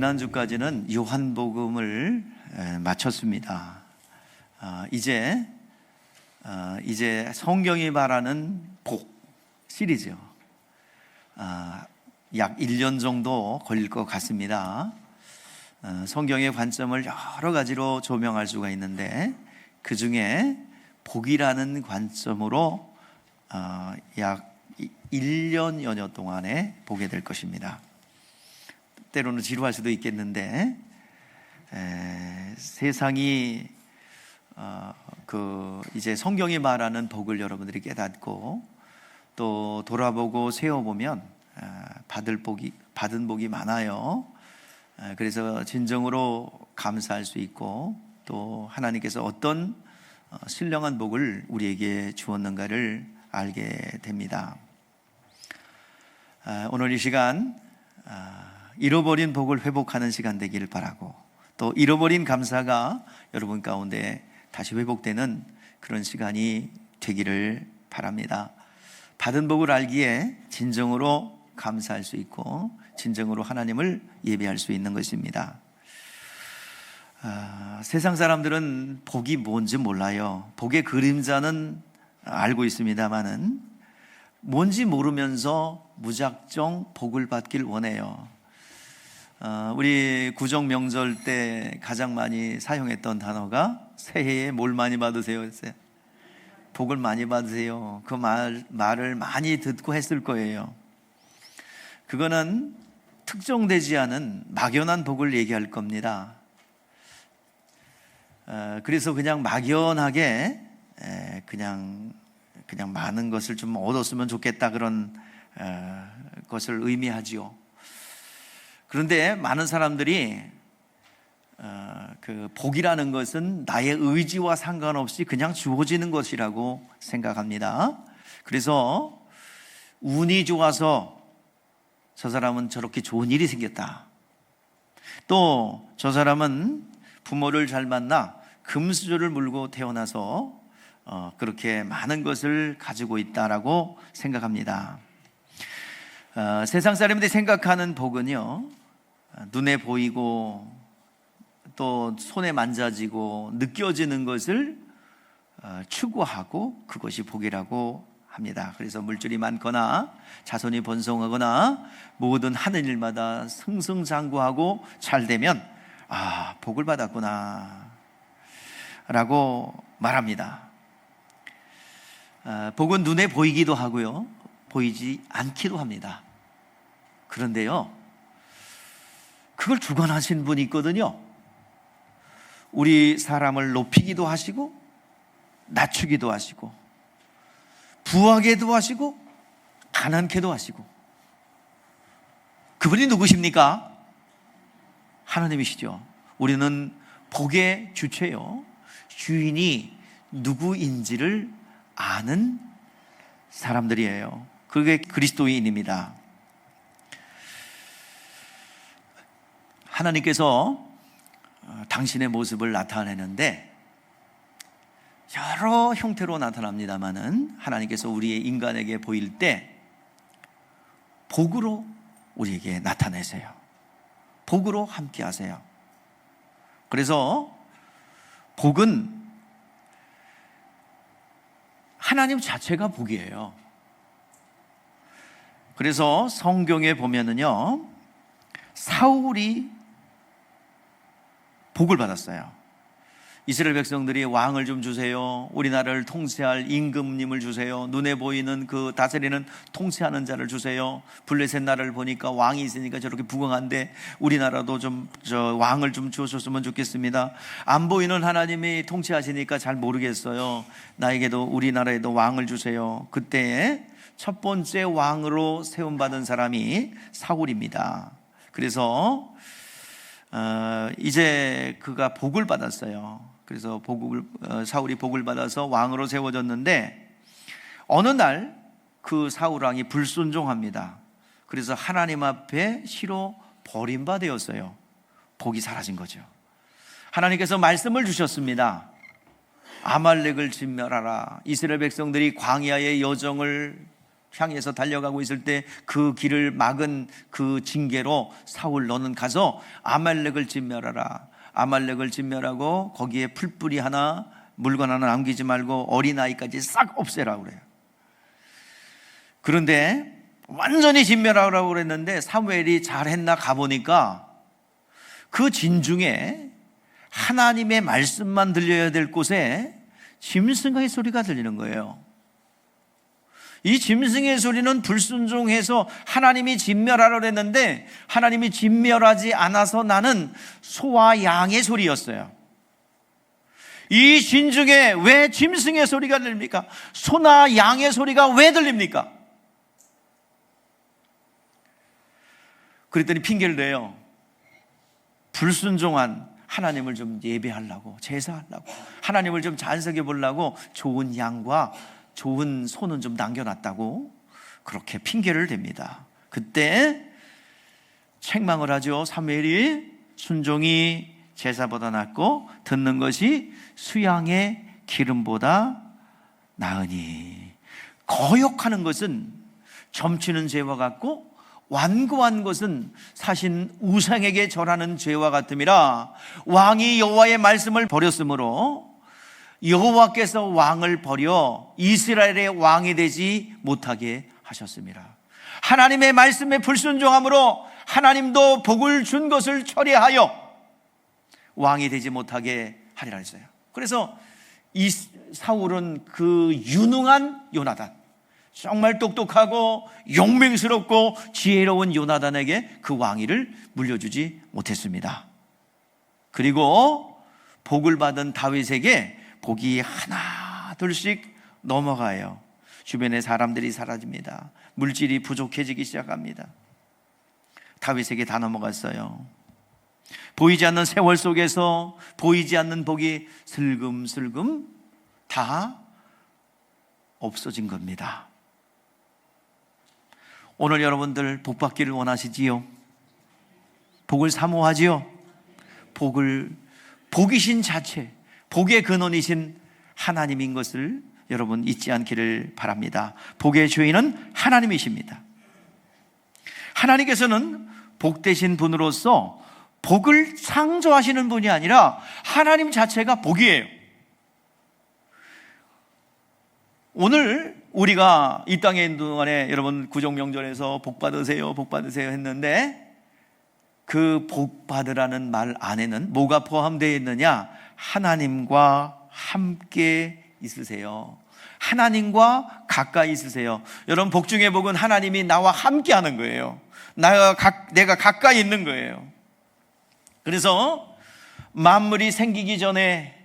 지난주까지는 요한복음을 마쳤습니다. 이제 성경이 말하는 복 시리즈 약 1년 정도 걸릴 것 같습니다. 성경의 관점을 여러 가지로 조명할 수가 있는데 그 중에 복이라는 관점으로 약 1년여녀 동안에 보게 될 것입니다. 때로는 지루할 수도 있겠는데 세상이 이제 성경이 말하는 복을 여러분들이 깨닫고 또 돌아보고 세워보면 받은 복이 많아요. 그래서 진정으로 감사할 수 있고 또 하나님께서 어떤 신령한 복을 우리에게 주었는가를 알게 됩니다. 오늘 이 시간 잃어버린 복을 회복하는 시간 되기를 바라고 또 잃어버린 감사가 여러분 가운데 다시 회복되는 그런 시간이 되기를 바랍니다. 받은 복을 알기에 진정으로 감사할 수 있고 진정으로 하나님을 예배할 수 있는 것입니다. 세상 사람들은 복이 뭔지 몰라요. 복의 그림자는 알고 있습니다만은 뭔지 모르면서 무작정 복을 받길 원해요. 우리 구정 명절 때 가장 많이 사용했던 단어가 새해에 뭘 많이 받으세요 했어요. 복을 많이 받으세요. 그 말을 많이 듣고 했을 거예요. 그거는 특정되지 않은 막연한 복을 얘기할 겁니다. 그래서 그냥 막연하게 그냥 많은 것을 좀 얻었으면 좋겠다 그런 것을 의미하지요. 그런데 많은 사람들이 그 복이라는 것은 나의 의지와 상관없이 그냥 주어지는 것이라고 생각합니다. 그래서 운이 좋아서 저 사람은 저렇게 좋은 일이 생겼다. 또 저 사람은 부모를 잘 만나 금수저를 물고 태어나서 그렇게 많은 것을 가지고 있다라고 생각합니다. 세상 사람들이 생각하는 복은요, 눈에 보이고 또 손에 만져지고 느껴지는 것을 추구하고 그것이 복이라고 합니다. 그래서 물질이 많거나 자손이 번성하거나 모든 하는 일마다 승승장구하고 잘 되면 복을 받았구나 라고 말합니다. 복은 눈에 보이기도 하고요, 보이지 않기도 합니다. 그런데요, 그걸 주관하신 분이 있거든요. 우리 사람을 높이기도 하시고 낮추기도 하시고 부하게도 하시고 가난케도 하시고. 그분이 누구십니까? 하나님이시죠. 우리는 복의 주체요, 주인이 누구인지를 아는 사람들이에요. 그게 그리스도인입니다. 하나님께서 당신의 모습을 나타내는데 여러 형태로 나타납니다마는 하나님께서 우리의 인간에게 보일 때 복으로 우리에게 나타내세요. 복으로 함께 하세요. 그래서 복은 하나님 자체가 복이에요. 그래서 성경에 보면은요, 사울이 복을 받았어요. 이스라엘 백성들이 왕을 좀 주세요, 우리나라를 통치할 임금님을 주세요, 눈에 보이는 그 다스리는 통치하는 자를 주세요. 블레셋 나라를 보니까 왕이 있으니까 저렇게 부강한데 우리나라도 좀 왕을 좀 주셨으면 좋겠습니다. 안 보이는 하나님이 통치하시니까 잘 모르겠어요. 나에게도 우리나라에도 왕을 주세요. 그때 첫 번째 왕으로 세움받은 사람이 사울입니다. 그래서 이제 그가 복을 받았어요. 그래서 사울이 복을 받아서 왕으로 세워졌는데 어느 날 그 사울 왕이 불순종합니다. 그래서 하나님 앞에 시로 버림받았어요. 복이 사라진 거죠. 하나님께서 말씀을 주셨습니다. 아말렉을 진멸하라. 이스라엘 백성들이 광야의 여정을 향해서 달려가고 있을 때 그 길을 막은 그 징계로 사울 너는 가서 아말렉을 진멸하라. 아말렉을 진멸하고 거기에 풀뿌리 하나 물건 하나 남기지 말고 어린아이까지 싹 없애라고 그래요. 그런데 완전히 진멸하라고 그랬는데 사무엘이 잘했나 가보니까 그 진중에 하나님의 말씀만 들려야 될 곳에 짐승의 소리가 들리는 거예요. 이 짐승의 소리는 불순종해서 하나님이 진멸하라고 그랬는데 하나님이 진멸하지 않아서 나는 소와 양의 소리였어요. 이 진중에 왜 짐승의 소리가 들립니까? 소나 양의 소리가 왜 들립니까? 그랬더니 핑계를 대요. 불순종한 하나님을 좀 예배하려고, 제사하려고, 하나님을 좀 찬송해 보려고 좋은 양과 좋은 소는 좀 남겨놨다고 그렇게 핑계를 댑니다. 그때 책망을 하죠. 사무엘이 순종이 제사보다 낫고 듣는 것이 수양의 기름보다 나으니. 거역하는 것은 점치는 죄와 같고 완고한 것은 사신 우상에게 절하는 죄와 같음이라. 왕이 여호와의 말씀을 버렸으므로 여호와께서 왕을 버려 이스라엘의 왕이 되지 못하게 하셨습니다. 하나님의 말씀에 불순종함으로 하나님도 복을 준 것을 처리하여 왕이 되지 못하게 하리라 했어요. 그래서 이 사울은 그 유능한 요나단, 정말 똑똑하고 용맹스럽고 지혜로운 요나단에게 그 왕위를 물려주지 못했습니다. 그리고 복을 받은 다윗에게 복이 하나 둘씩 넘어가요. 주변에 사람들이 사라집니다. 물질이 부족해지기 시작합니다. 다윗에게 다 넘어갔어요. 보이지 않는 세월 속에서 보이지 않는 복이 슬금슬금 다 없어진 겁니다. 오늘 여러분들 복 받기를 원하시지요? 복을 사모하지요? 복이신 자체, 복의 근원이신 하나님인 것을 여러분 잊지 않기를 바랍니다. 복의 주인은 하나님이십니다. 하나님께서는 복되신 분으로서 복을 창조하시는 분이 아니라 하나님 자체가 복이에요. 오늘 우리가 이 땅에 있는 동안에 여러분 구정명절에서 복 받으세요, 복 받으세요 했는데 그 복 받으라는 말 안에는 뭐가 포함되어 있느냐? 하나님과 함께 있으세요. 하나님과 가까이 있으세요. 여러분 복 중의 복은 하나님이 나와 함께 하는 거예요. 내가 가까이 있는 거예요. 그래서 만물이 생기기 전에,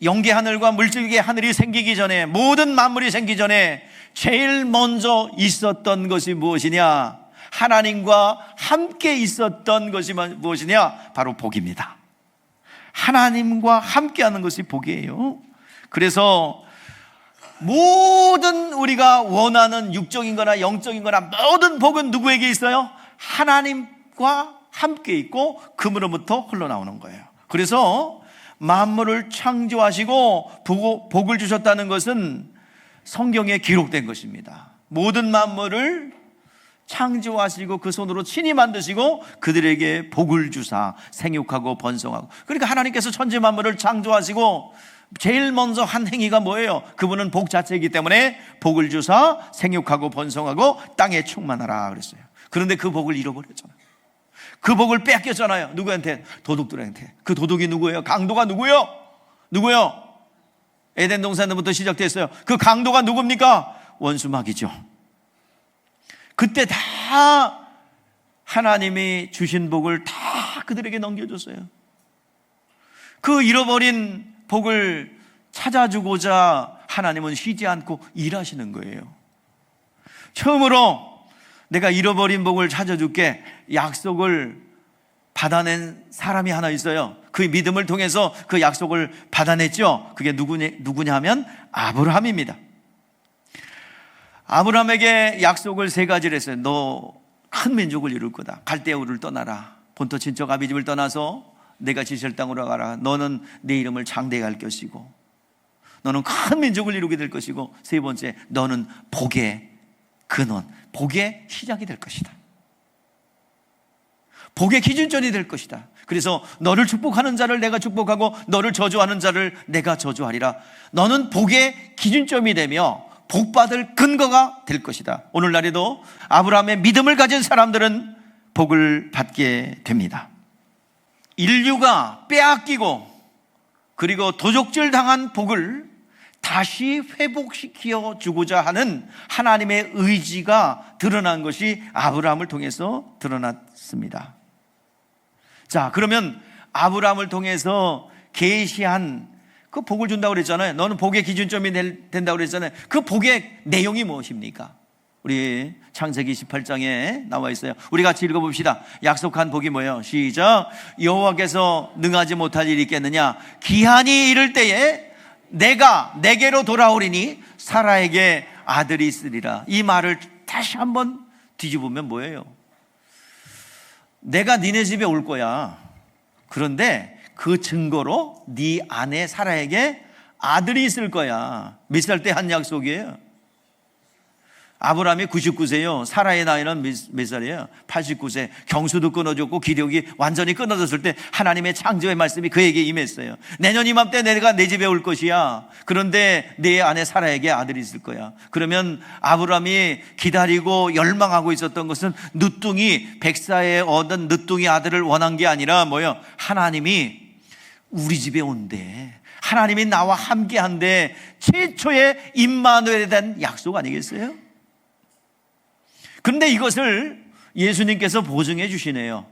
영계 하늘과 물질계 하늘이 생기기 전에, 모든 만물이 생기기 전에 제일 먼저 있었던 것이 무엇이냐? 하나님과 함께 있었던 것이 무엇이냐? 바로 복입니다. 하나님과 함께 하는 것이 복이에요. 그래서 모든 우리가 원하는 육적인 거나 영적인 거나 모든 복은 누구에게 있어요? 하나님과 함께 있고 그분으로부터 흘러나오는 거예요. 그래서 만물을 창조하시고 복을 주셨다는 것은 성경에 기록된 것입니다. 모든 만물을 창조하시고 그 손으로 친히 만드시고 그들에게 복을 주사 생육하고 번성하고. 그러니까 하나님께서 천지 만물을 창조하시고 제일 먼저 한 행위가 뭐예요? 그분은 복 자체이기 때문에 복을 주사 생육하고 번성하고 땅에 충만하라 그랬어요. 그런데 그 복을 잃어버렸잖아요. 그 복을 뺏겼잖아요. 누구한테? 도둑들한테. 그 도둑이 누구예요? 강도가 누구예요? 누구요? 에덴 동산부터 시작됐어요. 그 강도가 누굽니까? 원수마귀죠. 그때 다 하나님이 주신 복을 다 그들에게 넘겨줬어요. 그 잃어버린 복을 찾아주고자 하나님은 쉬지 않고 일하시는 거예요. 처음으로 내가 잃어버린 복을 찾아줄게 약속을 받아낸 사람이 하나 있어요. 그 믿음을 통해서 그 약속을 받아냈죠. 그게 누구냐 하면 아브라함입니다. 아브라함에게 약속을 3가지를 했어요. 너 큰 민족을 이룰 거다. 갈대아 우르를 떠나라. 본토 친척 아비집을 떠나서 내가 지실 땅으로 가라. 너는 내 이름을 장대히 할 것이고 너는 큰 민족을 이루게 될 것이고 3번째 너는 복의 근원, 복의 시작이 될 것이다. 복의 기준점이 될 것이다. 그래서 너를 축복하는 자를 내가 축복하고 너를 저주하는 자를 내가 저주하리라. 너는 복의 기준점이 되며 복받을 근거가 될 것이다. 오늘날에도 아브라함의 믿음을 가진 사람들은 복을 받게 됩니다. 인류가 빼앗기고 그리고 도적질 당한 복을 다시 회복시켜 주고자 하는 하나님의 의지가 드러난 것이 아브라함을 통해서 드러났습니다. 자, 그러면 아브라함을 통해서 계시한 그 복을 준다고 그랬잖아요. 너는 복의 기준점이 된다고 그랬잖아요. 그 복의 내용이 무엇입니까? 우리 창세기 18장에 나와 있어요. 우리 같이 읽어봅시다. 약속한 복이 뭐예요? 시작. 여호와께서 능하지 못할 일이 있겠느냐? 기한이 이를 때에 내가 내게로 돌아오리니 사라에게 아들이 있으리라. 이 말을 다시 한번 뒤집으면 뭐예요? 내가 니네 집에 올 거야. 그런데 그 증거로 네 아내 사라에게 아들이 있을 거야. 몇 살 때 한 약속이에요? 아브라함이 99세요. 사라의 나이는 몇 살이에요? 89세. 경수도 끊어졌고 기력이 완전히 끊어졌을 때 하나님의 창조의 말씀이 그에게 임했어요. 내년 이맘때 내가 내 집에 올 것이야. 그런데 내 아내 사라에게 아들이 있을 거야. 그러면 아브라함이 기다리고 열망하고 있었던 것은 늦둥이, 백사에 얻은 늦둥이 아들을 원한 게 아니라 뭐예요? 하나님이 우리 집에 온대. 하나님이 나와 함께 한데 최초의 임마누엘에 대한 약속 아니겠어요? 그런데 이것을 예수님께서 보증해 주시네요.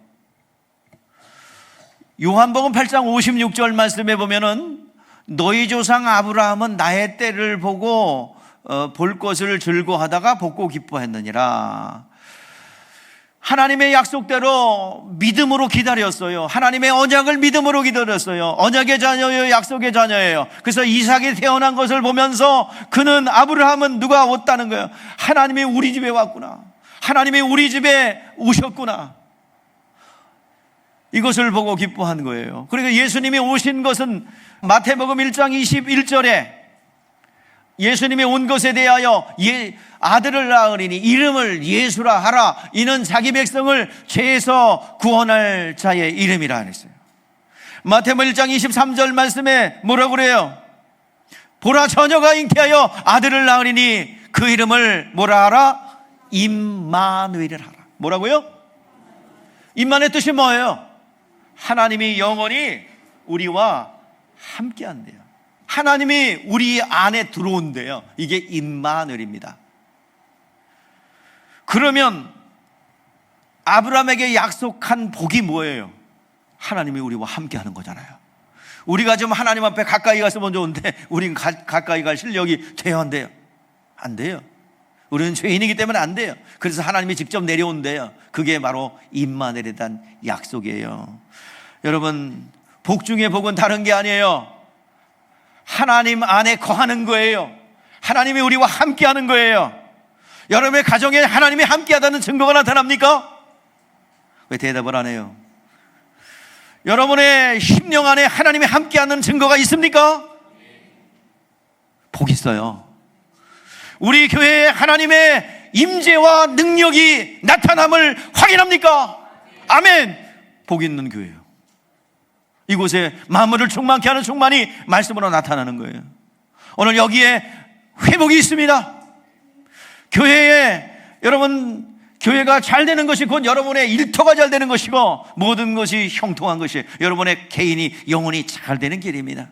요한복음 8장 56절 말씀에 보면은 너희 조상 아브라함은 나의 때를 보고 볼 것을 즐거워하다가 복고 기뻐했느니라. 하나님의 약속대로 믿음으로 기다렸어요. 하나님의 언약을 믿음으로 기다렸어요. 언약의 자녀예요, 약속의 자녀예요. 그래서 이삭이 태어난 것을 보면서 그는, 아브라함은 누가 왔다는 거예요? 하나님이 우리 집에 왔구나. 하나님이 우리 집에 오셨구나. 이것을 보고 기뻐한 거예요. 그러니까 예수님이 오신 것은 마태복음 1장 21절에 예수님이 온 것에 대하여 아들을 낳으리니 이름을 예수라 하라. 이는 자기 백성을 죄에서 구원할 자의 이름이라 했어요. 마태복음 1장 23절 말씀에 뭐라고 그래요? 보라, 처녀가 잉태하여 아들을 낳으리니 그 이름을 뭐라 하라? 임마누엘을 하라. 뭐라고요? 임마누의 뜻이 뭐예요? 하나님이 영원히 우리와 함께 한대요. 하나님이 우리 안에 들어온대요. 이게 임마누엘입니다. 그러면 아브라함에게 약속한 복이 뭐예요? 하나님이 우리와 함께 하는 거잖아요. 우리가 좀 하나님 앞에 가까이 갔으면 좋은데 우리는 가까이 갈 실력이 돼야 한대요. 안 돼요. 우리는 죄인이기 때문에 안 돼요. 그래서 하나님이 직접 내려온대요. 그게 바로 임마누엘에 대한 약속이에요. 여러분, 복 중에 복은 다른 게 아니에요. 하나님 안에 거하는 거예요. 하나님이 우리와 함께 하는 거예요. 여러분의 가정에 하나님이 함께 하다는 증거가 나타납니까? 왜 대답을 안 해요? 여러분의 심령 안에 하나님이 함께 하는 증거가 있습니까? 복 있어요. 우리 교회에 하나님의 임재와 능력이 나타남을 확인합니까? 아멘. 복 있는 교회예요. 이곳에 만물을 충만케 하는 충만이 말씀으로 나타나는 거예요. 오늘 여기에 회복이 있습니다. 교회에 여러분, 교회가 잘 되는 것이 곧 여러분의 일터가 잘 되는 것이고 모든 것이 형통한 것이 여러분의 개인이 영혼이 잘 되는 길입니다.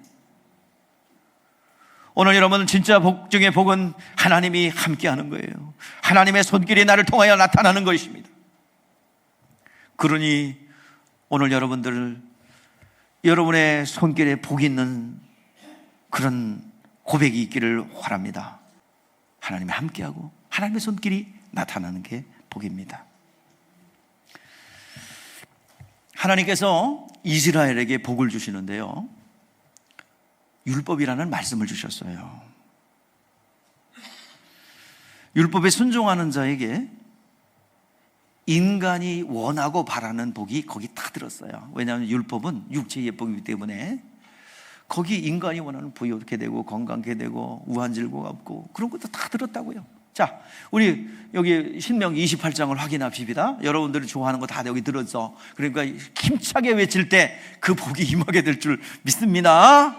오늘 여러분, 진짜 복 중에 복은 하나님이 함께하는 거예요. 하나님의 손길이 나를 통하여 나타나는 것입니다. 그러니 오늘 여러분의 손길에 복이 있는 그런 고백이 있기를 바랍니다. 하나님이 함께하고 하나님의 손길이 나타나는 게 복입니다. 하나님께서 이스라엘에게 복을 주시는데요, 율법이라는 말씀을 주셨어요. 율법에 순종하는 자에게 인간이 원하고 바라는 복이 거기 다 들었어요. 왜냐하면 율법은 육체의 복이기 때문에 거기 인간이 원하는 부유하게 되고 건강하게 되고 우환질고가 없고 그런 것도 다 들었다고요. 자, 우리 여기 신명기 28장을 확인합시다. 여러분들이 좋아하는 거 다 여기 들었어. 그러니까 힘차게 외칠 때 그 복이 임하게 될 줄 믿습니다.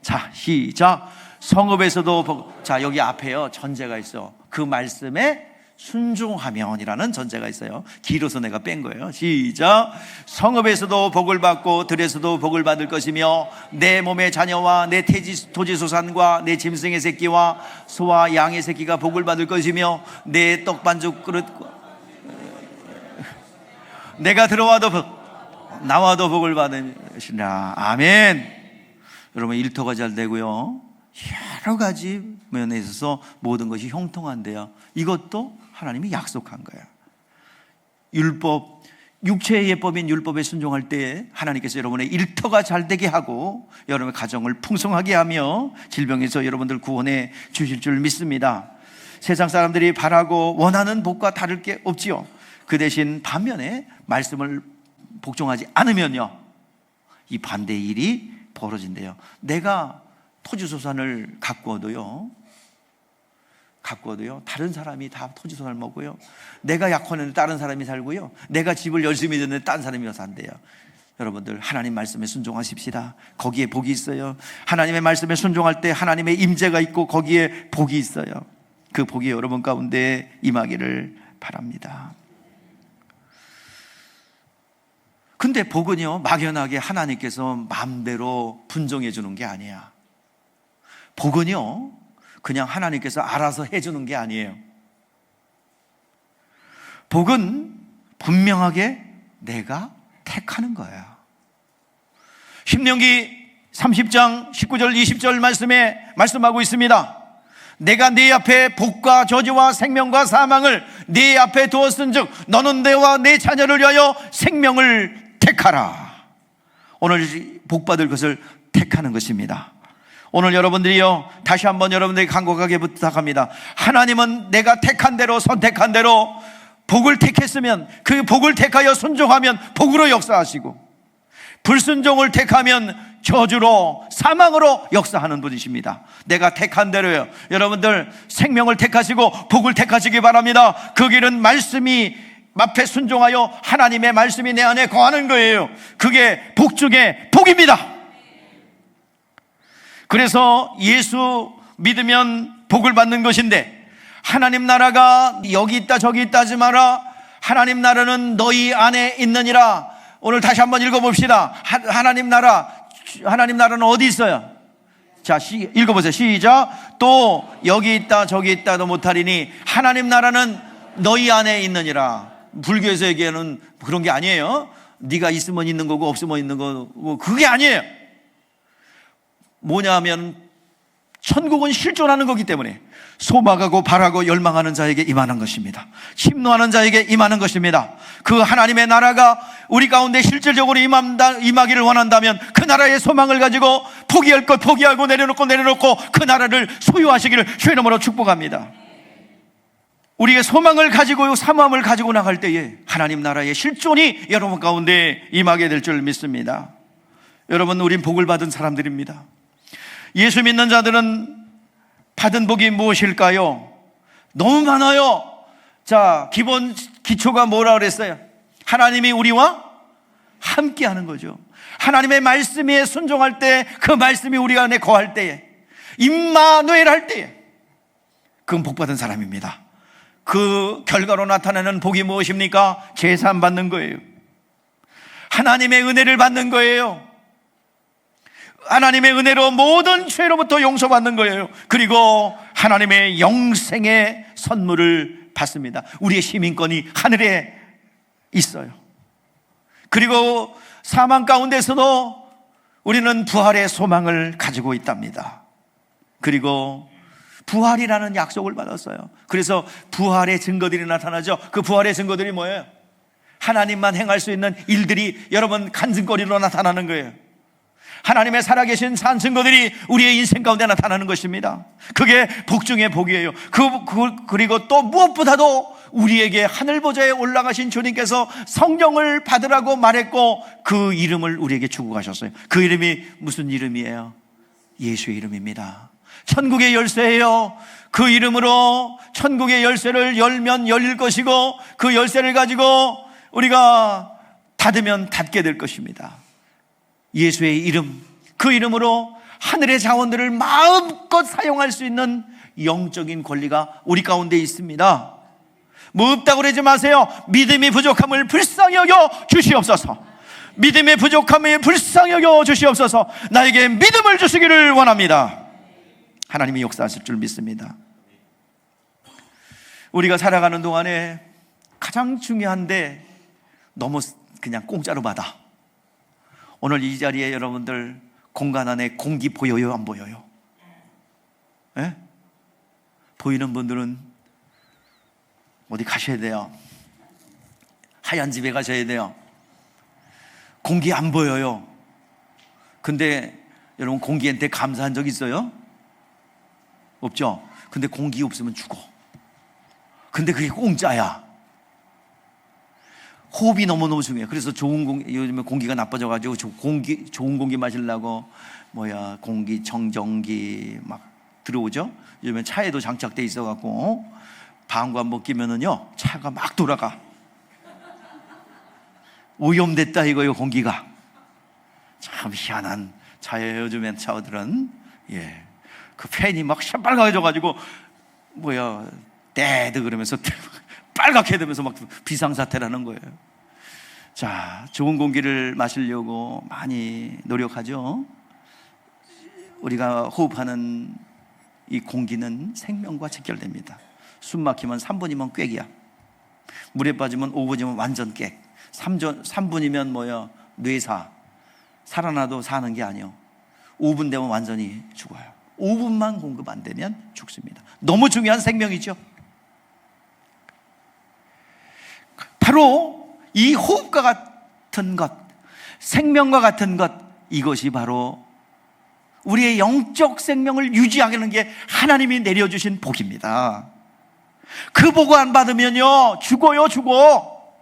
자, 시작. 성읍에서도 자, 여기 앞에요 전제가 있어. 그 말씀에 순종하면이라는 전제가 있어요. 길어서 내가 뺀 거예요. 시작. 성읍에서도 복을 받고 들에서도 복을 받을 것이며 내 몸의 자녀와 내 토지소산과 내 짐승의 새끼와 소와 양의 새끼가 복을 받을 것이며 내 떡반죽 그릇과 내가 들어와도 나와도 복을 받을 것이라. 아멘. 여러분, 일터가 잘 되고요, 여러 가지 면에 있어서 모든 것이 형통한데요, 이것도 하나님이 약속한 거예요. 율법, 육체의 예법인 율법에 순종할 때에 하나님께서 여러분의 일터가 잘 되게 하고 여러분의 가정을 풍성하게 하며 질병에서 여러분들 구원해 주실 줄 믿습니다. 세상 사람들이 바라고 원하는 복과 다를 게 없지요. 그 대신 반면에 말씀을 복종하지 않으면요, 이 반대의 일이 벌어진대요. 내가 토지소산을 가꾸어도요 다른 사람이 다 토지소산을 먹고요, 내가 약혼했는데 다른 사람이 살고요, 내가 집을 열심히 짓는데 다른 사람이 산대요. 여러분들, 하나님 말씀에 순종하십시다. 거기에 복이 있어요. 하나님의 말씀에 순종할 때 하나님의 임재가 있고 거기에 복이 있어요. 그 복이 여러분 가운데 임하기를 바랍니다. 근데 복은요, 막연하게 하나님께서 마음대로 분정해 주는 게 아니야. 복은요, 그냥 하나님께서 알아서 해주는 게 아니에요. 복은 분명하게 내가 택하는 거야. 신명기 30장 19절 20절 말씀에 말씀하고 있습니다. 내가 네 앞에 복과 저주와 생명과 사망을 네 앞에 두었은즉 너는 내와 내 자녀를 위하여 생명을 택하라. 오늘 복받을 것을 택하는 것입니다. 오늘 여러분들이요, 다시 한번 여러분들에게 간곡하게 부탁합니다. 하나님은 내가 택한 대로, 선택한 대로 복을 택했으면 그 복을 택하여 순종하면 복으로 역사하시고, 불순종을 택하면 저주로, 사망으로 역사하는 분이십니다. 내가 택한 대로요, 여러분들 생명을 택하시고 복을 택하시기 바랍니다. 그 길은 말씀이 앞에 순종하여 하나님의 말씀이 내 안에 거하는 거예요. 그게 복 중에 복입니다. 그래서 예수 믿으면 복을 받는 것인데, 하나님 나라가 여기 있다 저기 있다 하지 마라. 하나님 나라는 너희 안에 있느니라. 오늘 다시 한번 읽어봅시다. 하나님 나라는 어디 있어요? 자, 읽어보세요. 시작. 또 여기 있다 저기 있다도 못하리니 하나님 나라는 너희 안에 있느니라. 불교에서 얘기하는 그런 게 아니에요. 네가 있으면 있는 거고 없으면 있는 거고, 그게 아니에요. 뭐냐면 천국은 실존하는 거기 때문에 소망하고 바라고 열망하는 자에게 임하는 것입니다. 침노하는 자에게 임하는 것입니다. 그 하나님의 나라가 우리 가운데 실질적으로 임하기를 원한다면 그 나라의 소망을 가지고 포기할 것 포기하고 내려놓고 그 나라를 소유하시기를 주의 이름으로 축복합니다. 우리의 소망을 가지고 사모함을 가지고 나갈 때에 하나님 나라의 실존이 여러분 가운데 임하게 될 줄 믿습니다. 여러분, 우린 복을 받은 사람들입니다. 예수 믿는 자들은 받은 복이 무엇일까요? 너무 많아요. 자, 기초가 뭐라 그랬어요? 하나님이 우리와 함께 하는 거죠. 하나님의 말씀에 순종할 때, 그 말씀이 우리 안에 거할 때에, 임마누엘 할 때에, 그건 복 받은 사람입니다. 그 결과로 나타나는 복이 무엇입니까? 제사 받는 거예요. 하나님의 은혜를 받는 거예요. 하나님의 은혜로 모든 죄로부터 용서받는 거예요. 그리고 하나님의 영생의 선물을 받습니다. 우리의 시민권이 하늘에 있어요. 그리고 사망 가운데서도 우리는 부활의 소망을 가지고 있답니다. 그리고 부활이라는 약속을 받았어요. 그래서 부활의 증거들이 나타나죠. 그 부활의 증거들이 뭐예요? 하나님만 행할 수 있는 일들이 여러분 간증거리로 나타나는 거예요. 하나님의 살아계신 산 증거들이 우리의 인생 가운데 나타나는 것입니다. 그게 복 중의 복이에요. 그리고 또 무엇보다도 우리에게 하늘 보좌에 올라가신 주님께서 성령을 받으라고 말했고, 그 이름을 우리에게 주고 가셨어요. 그 이름이 무슨 이름이에요? 예수의 이름입니다. 천국의 열쇠예요. 그 이름으로 천국의 열쇠를 열면 열릴 것이고, 그 열쇠를 가지고 우리가 닫으면 닫게 될 것입니다. 예수의 이름, 그 이름으로 하늘의 자원들을 마음껏 사용할 수 있는 영적인 권리가 우리 가운데 있습니다. 뭐 없다고 그러지 마세요. 믿음이 부족함을 불쌍히 여겨 주시옵소서. 믿음의 부족함을 불쌍히 여겨 주시옵소서. 나에게 믿음을 주시기를 원합니다. 하나님이 역사하실 줄 믿습니다. 우리가 살아가는 동안에 가장 중요한데 너무 그냥 공짜로 받아. 오늘 이 자리에 여러분들 공간 안에 공기 보여요, 안 보여요? 예? 보이는 분들은 어디 가셔야 돼요. 하얀 집에 가셔야 돼요. 공기 안 보여요. 근데 여러분, 공기한테 감사한 적 있어요? 없죠? 근데 공기 없으면 죽어. 근데 그게 공짜야. 호흡이 너무너무 중요해요. 그래서 좋은 공기, 요즘에 공기가 나빠져가지고 좋은 공기 마시려고 공기 청정기 막 들어오죠? 요즘에 차에도 장착돼 있어갖고 방구 한번 끼면은요, 차가 막 돌아가. 오염됐다 이거요, 공기가. 참 희한한 차예요, 요즘엔 차들은. 그 팬이 막 시뻘겋게져가지고 데드 그러면서 빨갛게 되면서 막 비상사태라는 거예요. 자, 좋은 공기를 마시려고 많이 노력하죠. 우리가 호흡하는 이 공기는 생명과 직결됩니다. 숨 막히면 3분이면 꽥이야. 물에 빠지면 5분이면 완전 꽥. 3분이면 뇌사. 살아나도 사는 게 아니요. 5분 되면 완전히 죽어요. 5분만 공급 안 되면 죽습니다. 너무 중요한 생명이죠. 바로 이 호흡과 같은 것, 생명과 같은 것, 이것이 바로 우리의 영적 생명을 유지하게 하는 게 하나님이 내려주신 복입니다. 그 복 안 받으면요, 죽어요, 죽어.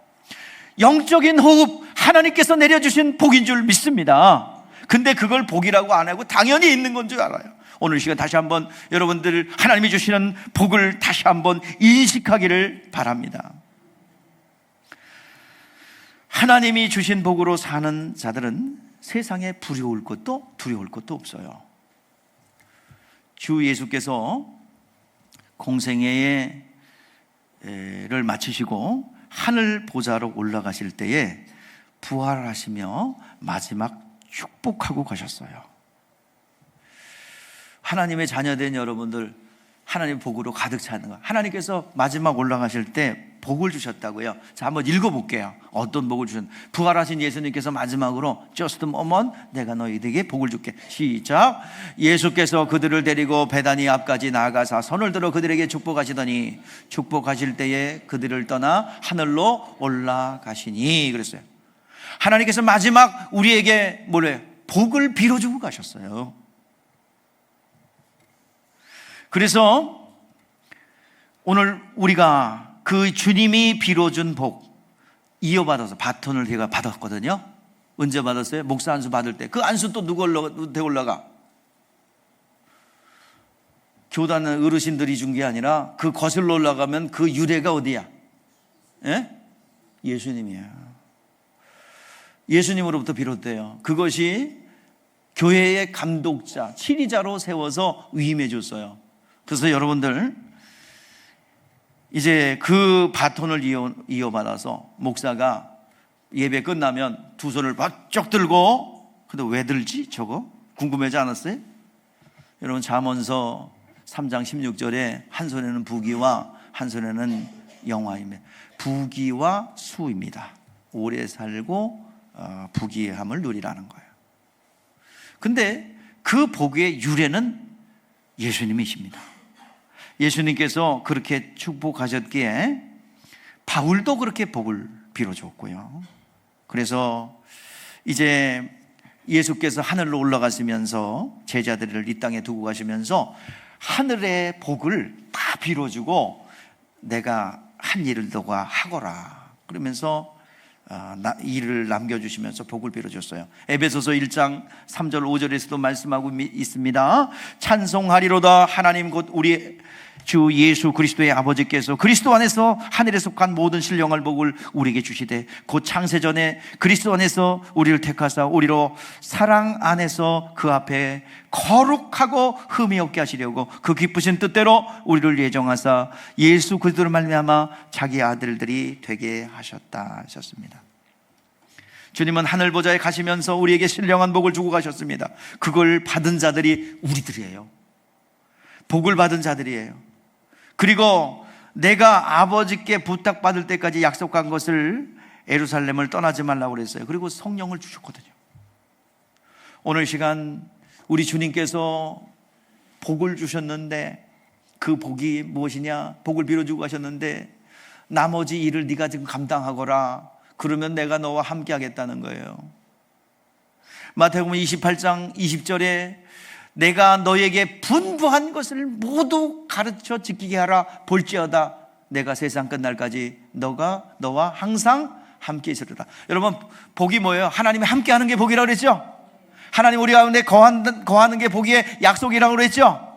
영적인 호흡, 하나님께서 내려주신 복인 줄 믿습니다. 근데 그걸 복이라고 안 하고 당연히 있는 건 줄 알아요. 오늘 시간 다시 한번 여러분들 하나님이 주시는 복을 다시 한번 인식하기를 바랍니다. 하나님이 주신 복으로 사는 자들은 세상에 두려울 것도 없어요. 주 예수께서 공생애를 마치시고 하늘 보좌로 올라가실 때에 부활하시며 마지막 축복하고 가셨어요. 하나님의 자녀된 여러분들, 하나님 복으로 가득 차는 거. 하나님께서 마지막 올라가실 때 복을 주셨다고요. 자, 한번 읽어볼게요. 어떤 복을 주셨는지. 부활하신 예수님께서 마지막으로 Just a moment, 내가 너희에게 복을 줄게. 시작. 예수께서 그들을 데리고 베다니 앞까지 나아가사 손을 들어 그들에게 축복하시더니 축복하실 때에 그들을 떠나 하늘로 올라가시니 그랬어요. 하나님께서 마지막 우리에게 복을 빌어주고 가셨어요. 그래서 오늘 우리가 그 주님이 빌어준 복 이어받아서 바톤을 제가 받았거든요. 언제 받았어요? 목사 안수 받을 때. 그 안수 또 누구한테 올라가? 교단 어르신들이 준 게 아니라 그 거슬러 올라가면 그 유래가 어디야? 예수님이야. 예수님으로부터 비롯돼요. 그것이 교회의 감독자, 치리자로 세워서 위임해 줬어요. 그래서 여러분들 이제 그 바톤을 이어받아서 목사가 예배 끝나면 두 손을 바짝 들고, 근데 왜 들지? 저거 궁금하지 않았어요? 여러분, 잠언서 3장 16절에 한 손에는 부귀와 한 손에는 영화입니다. 부귀와 수입니다. 오래 살고 부귀함을 누리라는 거예요. 근데 그 복의 유래는 예수님이십니다. 예수님께서 그렇게 축복하셨기에 바울도 그렇게 복을 빌어줬고요. 그래서 이제 예수께서 하늘로 올라가시면서 제자들을 이 땅에 두고 가시면서 하늘의 복을 다 빌어주고 내가 한 일을 너가 하거라 그러면서 일을 남겨주시면서 복을 빌어줬어요. 에베소서 1장 3절 5절에서도 말씀하고 있습니다. 찬송하리로다 하나님 곧 우리 주 예수 그리스도의 아버지께서 그리스도 안에서 하늘에 속한 모든 신령할 복을 우리에게 주시되 곧 창세전에 그리스도 안에서 우리를 택하사 우리로 사랑 안에서 그 앞에 거룩하고 흠이 없게 하시려고 그 기쁘신 뜻대로 우리를 예정하사 예수 그리스도로 말미암아 자기 아들들이 되게 하셨다 하셨습니다. 주님은 하늘 보좌에 가시면서 우리에게 신령한 복을 주고 가셨습니다. 그걸 받은 자들이 우리들이에요. 복을 받은 자들이에요. 그리고 내가 아버지께 부탁받을 때까지 약속한 것을 예루살렘을 떠나지 말라고 그랬어요. 그리고 성령을 주셨거든요. 오늘 시간 우리 주님께서 복을 주셨는데 그 복이 무엇이냐? 복을 빌어주고 가셨는데 나머지 일을 네가 지금 감당하거라. 그러면 내가 너와 함께 하겠다는 거예요. 마태복음 28장 20절에 내가 너에게 분부한 것을 모두 가르쳐 지키게 하라. 볼지어다 내가 세상 끝날까지 너와 항상 함께 있으리라. 여러분, 복이 뭐예요? 하나님이 함께 하는 게 복이라고 그랬죠? 하나님 우리 가운데 거하는 게 복의 약속이라고 그랬죠?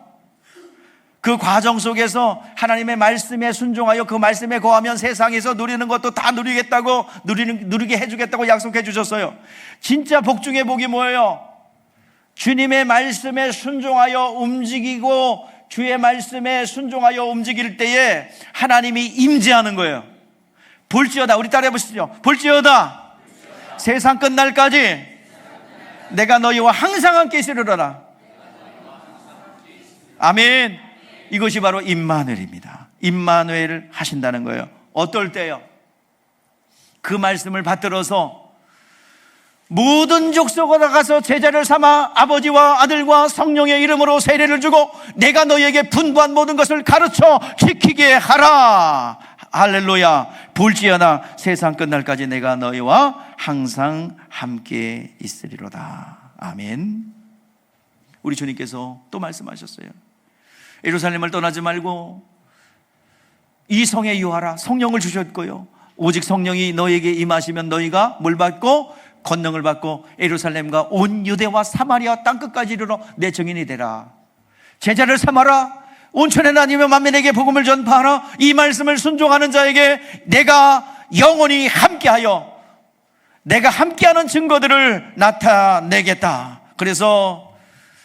그 과정 속에서 하나님의 말씀에 순종하여 그 말씀에 거하면 세상에서 누리는 것도 다 누리겠다고 누리게 해주겠다고 약속해 주셨어요. 진짜 복 중의 복이 뭐예요? 주님의 말씀에 순종하여 움직이고 주의 말씀에 순종하여 움직일 때에 하나님이 임재하는 거예요. 볼지어다, 우리 따라해 보시죠. 볼지어다 세상 끝날까지 내가 너희와 항상 함께 있으리로라. 아멘. 이것이 바로 임마누엘입니다. 임마누엘을 하신다는 거예요. 어떨 때요? 그 말씀을 받들어서 모든 족속으로 가서 제자를 삼아 아버지와 아들과 성령의 이름으로 세례를 주고 내가 너희에게 분부한 모든 것을 가르쳐 지키게 하라. 할렐루야. 볼지어다 세상 끝날까지 내가 너희와 항상 함께 있으리로다. 아멘. 우리 주님께서 또 말씀하셨어요. 예루살렘을 떠나지 말고 이 성에 유하라. 성령을 주셨고요. 오직 성령이 너희에게 임하시면 너희가 뭘 받고? 권능을 받고 예루살렘과 온 유대와 사마리아 땅끝까지 이르러 내 증인이 되라. 제자를 삼아라. 온천에 다니며 만민에게 복음을 전파하라. 이 말씀을 순종하는 자에게 내가 영원히 함께하여 내가 함께하는 증거들을 나타내겠다. 그래서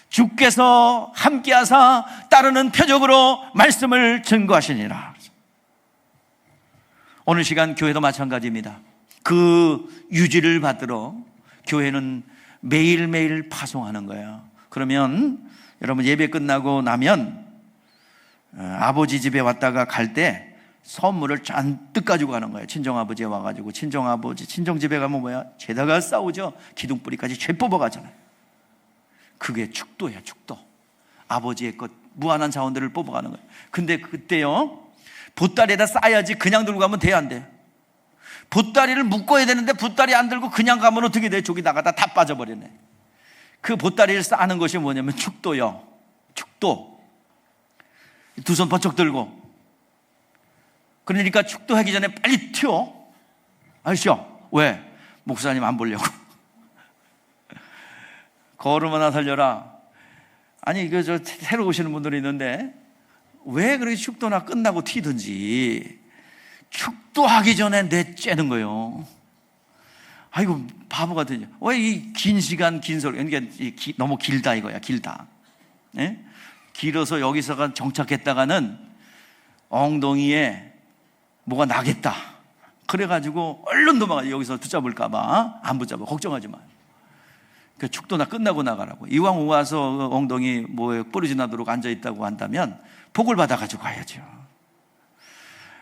주께서 함께하사 따르는 표적으로 말씀을 증거하시니라. 오늘 시간 교회도 마찬가지입니다. 그 유지를 받들어 교회는 매일매일 파송하는 거예요. 그러면 여러분 예배 끝나고 나면 아버지 집에 왔다가 갈 때 선물을 잔뜩 가지고 가는 거예요. 친정아버지에 와가지고 친정아버지 친정집에 가면 뭐야? 죄다가 싸우죠. 기둥뿌리까지 죄 뽑아가잖아요. 그게 축도예요. 축도. 아버지의 것 무한한 자원들을 뽑아가는 거예요. 근데 그때요 보따리에다 싸야지 그냥 들고 가면 돼 안 돼? 보따리를 묶어야 되는데 보따리 안 들고 그냥 가면 어떻게 돼? 저기 나가다 다 빠져버리네. 그 보따리를 싸는 것이 뭐냐면 축도요. 축도. 두 손 번쩍 들고. 그러니까 축도하기 전에 빨리 튀어. 아시죠? 왜? 목사님 안 보려고. 걸음 하나 살려라. 아니 이거 저 새로 오시는 분들이 있는데 왜 그렇게 축도나 끝나고 튀든지 축도하기 전에 내째는 거예요. 아이고 바보 같으냐. 왜 이 긴 시간 긴 소리. 그러니까 너무 길다 이거야. 길다. 예? 길어서 여기서가 정착했다가는 엉덩이에 뭐가 나겠다. 그래가지고 얼른 도망가. 여기서 붙잡을까 봐. 안 붙잡아. 걱정하지 마. 그 축도나 끝나고 나가라고. 이왕 와서 엉덩이 뭐에 부러지 나도록 앉아있다고 한다면 복을 받아가지고 가야죠.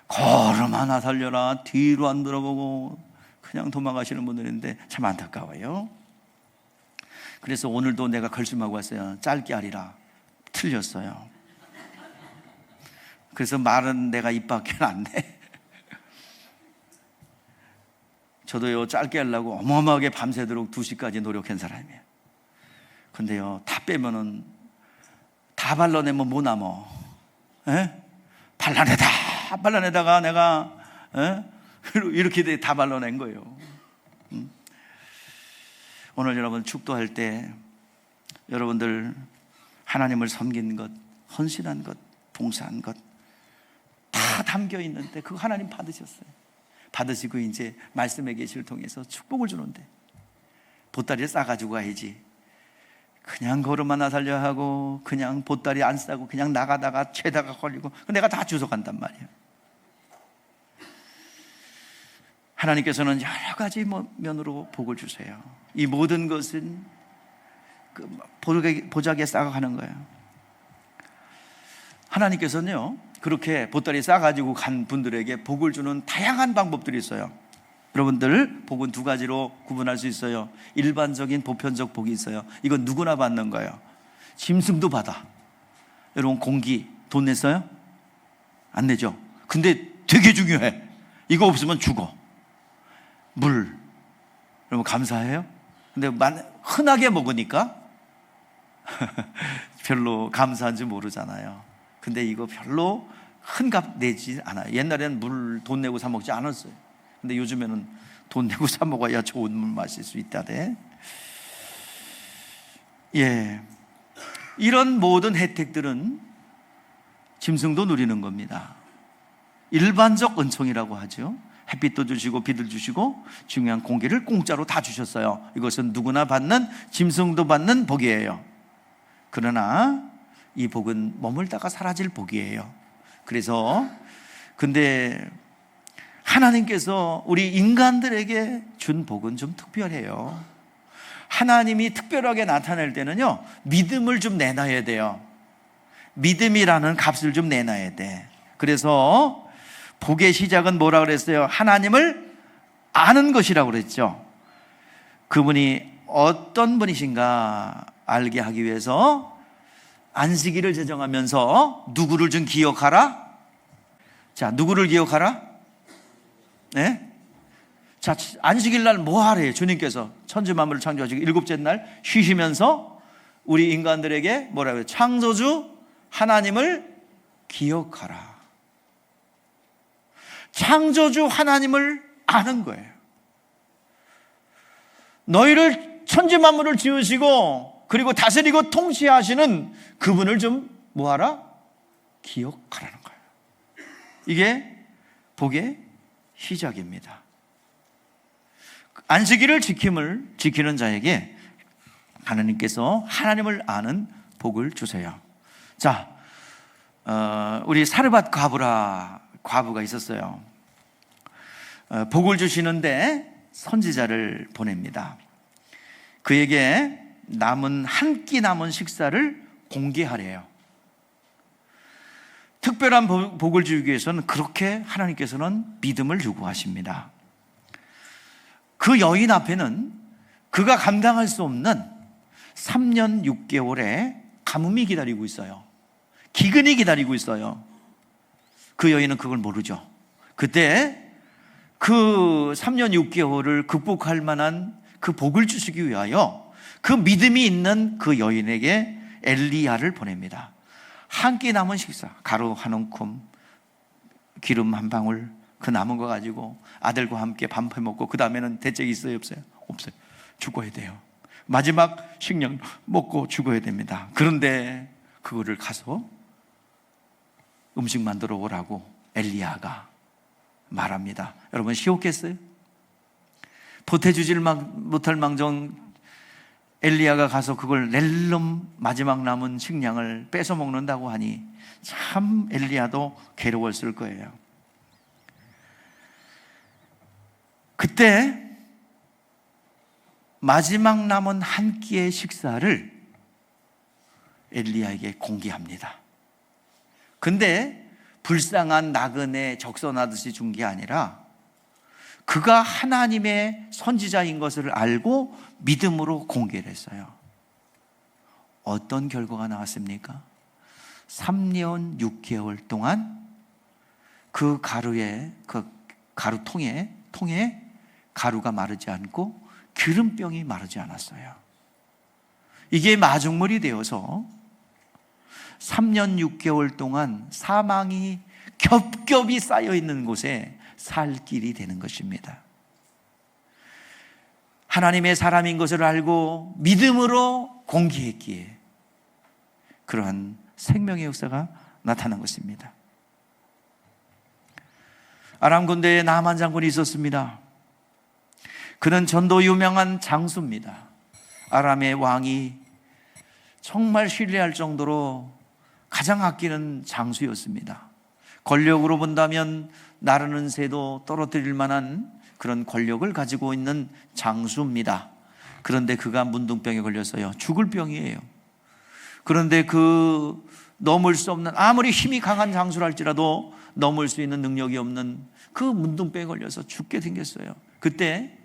걸음 하나 살려라. 뒤로 안 돌아보고 그냥 도망가시는 분들인데 참 안타까워요. 그래서 오늘도 내가 결심하고 왔어요. 짧게 하리라. 틀렸어요. 그래서 말은 내가 입 밖에 안 내. 저도요 짧게 하려고 어마어마하게 밤새도록 2시까지 노력한 사람이에요. 근데요 다 빼면은 다 발라내면 뭐 남어? 에? 발라내다가 내가 이렇게 다 발라낸 거예요. 오늘 여러분 축도할 때 여러분들 하나님을 섬긴 것, 헌신한 것, 봉사한 것 다 담겨 있는데 그거 하나님 받으셨어요. 받으시고 이제 말씀의 계시를 통해서 축복을 주는데 보따리를 싸가지고 가야지. 그냥 걸음 하나 살려 하고 그냥 보따리 안 싸고 그냥 나가다가 죄다가 걸리고 내가 다 주워간단 말이에요. 하나님께서는 여러 가지 면으로 복을 주세요. 이 모든 것은 그 보자기에 싸가는 거예요. 하나님께서는요 그렇게 보따리 싸가지고 간 분들에게 복을 주는 다양한 방법들이 있어요. 여러분들 복은 두 가지로 구분할 수 있어요. 일반적인 보편적 복이 있어요. 이건 누구나 받는 거예요. 짐승도 받아. 여러분 공기 돈 냈어요? 안 내죠. 근데 되게 중요해. 이거 없으면 죽어. 물 여러분 감사해요? 근데 흔하게 먹으니까 별로 감사한지 모르잖아요. 근데 이거 별로 큰 값 내지 않아요. 옛날에는 물 돈 내고 사 먹지 않았어요. 근데 요즘에는 돈 내고 사 먹어야 좋은 물 마실 수 있다네. 예, 이런 모든 혜택들은 짐승도 누리는 겁니다. 일반적 은총이라고 하죠. 햇빛도 주시고 비를 주시고 중요한 공기를 공짜로 다 주셨어요. 이것은 누구나 받는, 짐승도 받는 복이에요. 그러나 이 복은 머물다가 사라질 복이에요. 그래서 근데 하나님께서 우리 인간들에게 준 복은 좀 특별해요. 하나님이 특별하게 나타낼 때는요 믿음을 좀 내놔야 돼요. 믿음이라는 값을 좀 내놔야 돼. 그래서 복의 시작은 뭐라 그랬어요? 하나님을 아는 것이라고 그랬죠. 그분이 어떤 분이신가 알게 하기 위해서 안식일을 제정하면서 누구를 좀 기억하라? 자, 누구를 기억하라? 네? 자, 안식일 날 뭐 하래요? 주님께서 천지 만물을 창조하시고 일곱째 날 쉬시면서 우리 인간들에게 뭐라고 해요? 창조주 하나님을 기억하라. 창조주 하나님을 아는 거예요. 너희를 천지 만물을 지으시고 그리고 다스리고 통치하시는 그분을 좀 뭐하라? 기억하라는 거예요. 이게 복의 시작입니다. 안식일을 지키는 자에게 하나님께서 하나님을 아는 복을 주세요. 자, 우리 사르밧 과부가 있었어요. 복을 주시는데 선지자를 보냅니다. 그에게 한 끼 남은 식사를 공개하래요. 특별한 복을 주기 위해서는 그렇게 하나님께서는 믿음을 요구하십니다. 그 여인 앞에는 그가 감당할 수 없는 3년 6개월의 가뭄이 기다리고 있어요. 기근이 기다리고 있어요. 그 여인은 그걸 모르죠. 그때 그 3년 6개월을 극복할 만한 그 복을 주시기 위하여 그 믿음이 있는 그 여인에게 엘리야를 보냅니다. 한 끼 남은 식사, 가루 한 움큼, 기름 한 방울, 그 남은 거 가지고 아들과 함께 밤새 먹고 그 다음에는 대책이 있어요? 없어요? 없어요. 죽어야 돼요. 마지막 식량 먹고 죽어야 됩니다. 그런데 그거를 가서 음식 만들어 오라고 엘리야가 말합니다. 여러분 쉬웠겠어요? 보태주질 못할 망정 엘리야가 가서 그걸 낼름 마지막 남은 식량을 뺏어 먹는다고 하니 참 엘리야도 괴로웠을 거예요. 그때 마지막 남은 한 끼의 식사를 엘리야에게 공개합니다. 근데 불쌍한 나그네 적선하듯이 준 게 아니라 그가 하나님의 선지자인 것을 알고 믿음으로 공개를 했어요. 어떤 결과가 나왔습니까? 3년 6개월 동안 그 가루통에 가루가 마르지 않고 기름병이 마르지 않았어요. 이게 마중물이 되어서 3년 6개월 동안 사망이 겹겹이 쌓여 있는 곳에 살 길이 되는 것입니다. 하나님의 사람인 것을 알고 믿음으로 공개했기에 그러한 생명의 역사가 나타난 것입니다. 아람 군대에 나만 장군이 있었습니다. 그는 전도 유명한 장수입니다. 아람의 왕이 정말 신뢰할 정도로 가장 아끼는 장수였습니다. 권력으로 본다면 나르는 새도 떨어뜨릴 만한 그런 권력을 가지고 있는 장수입니다. 그런데 그가 문둥병에 걸렸어요. 죽을 병이에요. 그런데 그 넘을 수 없는, 아무리 힘이 강한 장수랄지라도 넘을 수 있는 능력이 없는 그 문둥병에 걸려서 죽게 생겼어요. 그때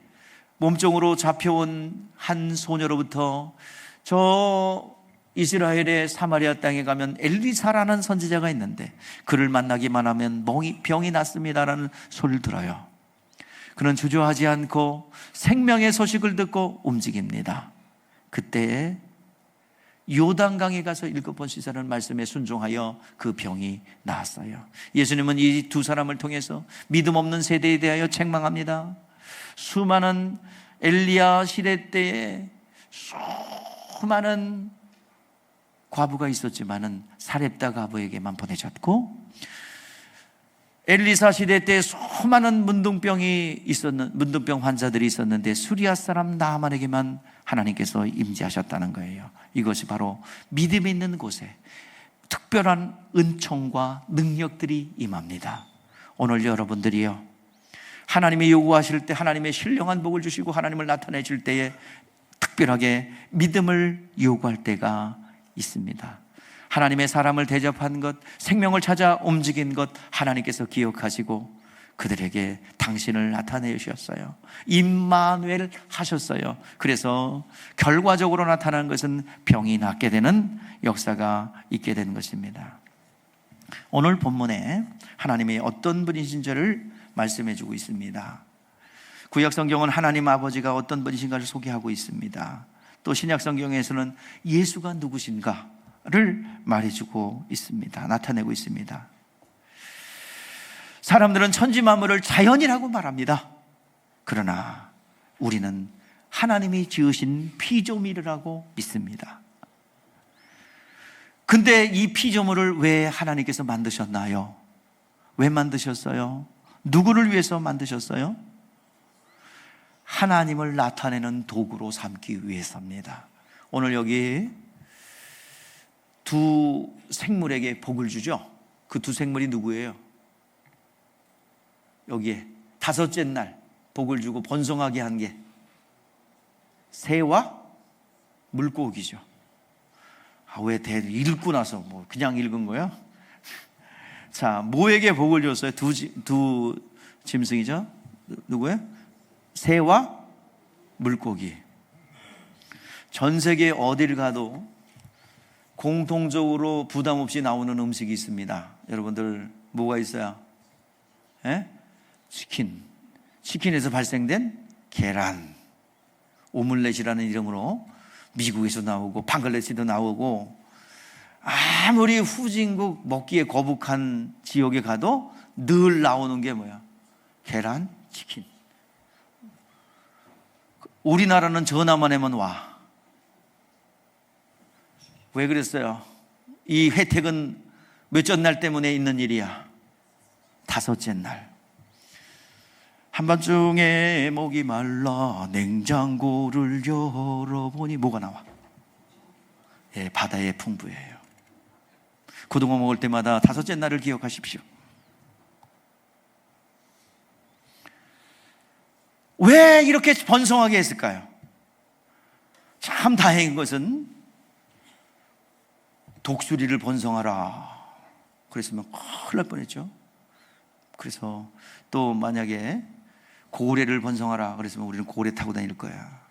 몸종으로 잡혀온 한 소녀로부터 저 이스라엘의 사마리아 땅에 가면 엘리사라는 선지자가 있는데 그를 만나기만 하면 병이 낫습니다라는 소리를 들어요. 그는 주저하지 않고 생명의 소식을 듣고 움직입니다. 그때 요단강에 가서 7번 씻으라는 말씀에 순종하여 그 병이 나았어요. 예수님은 이 두 사람을 통해서 믿음 없는 세대에 대하여 책망합니다. 수많은 엘리야 시대 때에 수많은 과부가 있었지만은 사렙다 과부에게만 보내졌고, 엘리사 시대 때 수많은 문둥병 환자들이 있었는데 수리아 사람 나아만에게만 하나님께서 임재하셨다는 거예요. 이것이 바로 믿음이 있는 곳에 특별한 은총과 능력들이 임합니다. 오늘 여러분들이요, 하나님이 요구하실 때 하나님의 신령한 복을 주시고 하나님을 나타내실 때에 특별하게 믿음을 요구할 때가 있습니다. 하나님의 사람을 대접한 것, 생명을 찾아 움직인 것 하나님께서 기억하시고 그들에게 당신을 나타내 주셨어요. 임마누엘 하셨어요. 그래서 결과적으로 나타나는 것은 병이 낫게 되는 역사가 있게 되는 것입니다. 오늘 본문에 하나님이 어떤 분이신지를 말씀해 주고 있습니다. 구약 성경은 하나님 아버지가 어떤 분이신가를 소개하고 있습니다. 또 신약 성경에서는 예수가 누구신가를 말해주고 있습니다. 나타내고 있습니다. 사람들은 천지 만물을 자연이라고 말합니다. 그러나 우리는 하나님이 지으신 피조물이라고 믿습니다. 근데 이 피조물을 왜 하나님께서 만드셨나요? 왜 만드셨어요? 누구를 위해서 만드셨어요? 하나님을 나타내는 도구로 삼기 위해서입니다. 오늘 여기 두 생물에게 복을 주죠. 그 두 생물이 누구예요? 여기에 다섯째 날 복을 주고 번성하게 한 게 새와 물고기죠. 왜 읽고 나서 그냥 읽은 거예요? 자, 뭐에게 복을 줬어요? 두 짐승이죠. 누구예요? 새와 물고기. 전 세계 어딜 가도 공통적으로 부담 없이 나오는 음식이 있습니다. 여러분들 뭐가 있어요? 예? 치킨에서 발생된 계란, 오믈렛이라는 이름으로 미국에서 나오고 방글라데시도 나오고, 아무리 후진국 먹기에 거북한 지역에 가도 늘 나오는 게 뭐야? 계란, 치킨. 우리나라는 전화만 하면 와. 왜 그랬어요? 이 혜택은 몇째 날 때문에 있는 일이야? 다섯째 날. 한밤중에 목이 말라 냉장고를 열어보니 뭐가 나와? 예, 바다의 풍부예요. 고등어 먹을 때마다 다섯째 날을 기억하십시오. 왜 이렇게 번성하게 했을까요? 참 다행인 것은 독수리를 번성하라 그랬으면 큰일 날 뻔했죠. 그래서 또 만약에 고래를 번성하라 그랬으면 우리는 고래 타고 다닐 거야.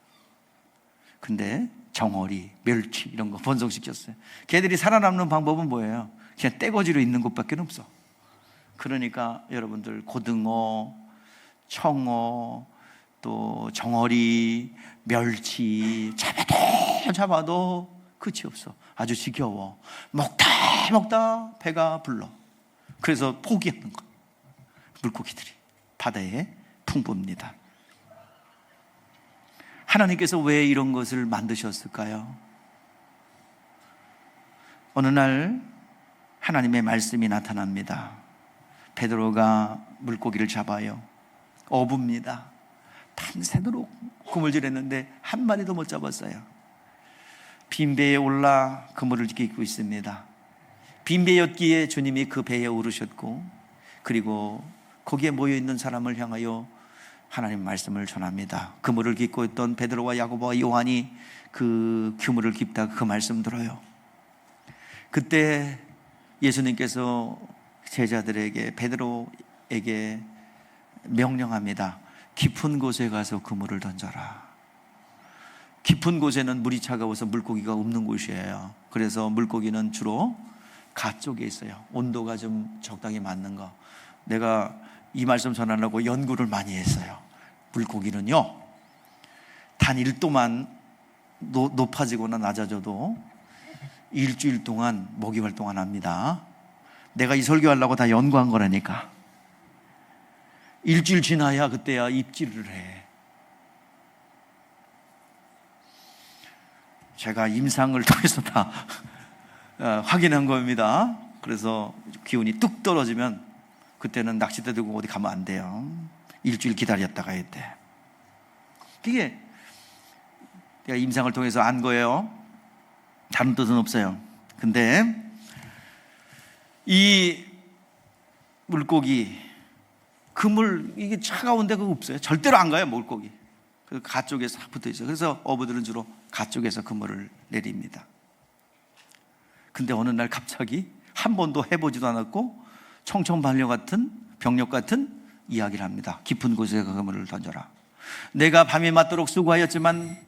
근데 정어리, 멸치 이런 거 번성시켰어요. 걔들이 살아남는 방법은 뭐예요? 그냥 떼거지로 있는 곳밖에 없어. 그러니까 여러분들 고등어, 청어, 또 정어리, 멸치 잡아도 끝이 없어. 아주 지겨워. 먹다 배가 불러. 그래서 포기하는 거야. 물고기들이 바다에 풍부입니다. 하나님께서 왜 이런 것을 만드셨을까요? 어느 날 하나님의 말씀이 나타납니다. 베드로가 물고기를 잡아요. 어부입니다. 밤새도록 그물질했는데 한 마리도 못 잡았어요. 빈배에 올라 그물을 깃고 있습니다. 빈배였기에 주님이 그 배에 오르셨고, 그리고 거기에 모여있는 사람을 향하여 하나님 말씀을 전합니다. 그물을 깃고 있던 베드로와 야고보와 요한이 그 그물을 깃다가 그 말씀 들어요. 그때 예수님께서 제자들에게, 베드로에게 명령합니다. 깊은 곳에 가서 그물을 던져라. 깊은 곳에는 물이 차가워서 물고기가 없는 곳이에요. 그래서 물고기는 주로 가 쪽에 있어요. 온도가 좀 적당히 맞는 거. 내가 이 말씀 전하려고 연구를 많이 했어요. 물고기는요, 단 1도만 높아지거나 낮아져도 일주일 동안 모기 활동 안 합니다. 내가 이 설교하려고 다 연구한 거라니까. 일주일 지나야 그때야 입질을 해. 제가 임상을 통해서 다 확인한 겁니다. 그래서 기온이 뚝 떨어지면 그때는 낚싯대 들고 어디 가면 안 돼요. 일주일 기다렸다가 해야 돼. 그게 내가 임상을 통해서 안 거예요. 다른 뜻은 없어요. 근데 이 물고기, 그물, 이게 차가운 데가 없어요. 절대로 안 가요, 물고기. 그 가 쪽에 싹 붙어 있어요. 그래서 어부들은 주로 가 쪽에서 그물을 내립니다. 근데 어느 날 갑자기 한 번도 해보지도 않았고 청천발력 같은, 병력 같은 이야기를 합니다. 깊은 곳에 그물을 던져라. 내가 밤이 맞도록 수고하였지만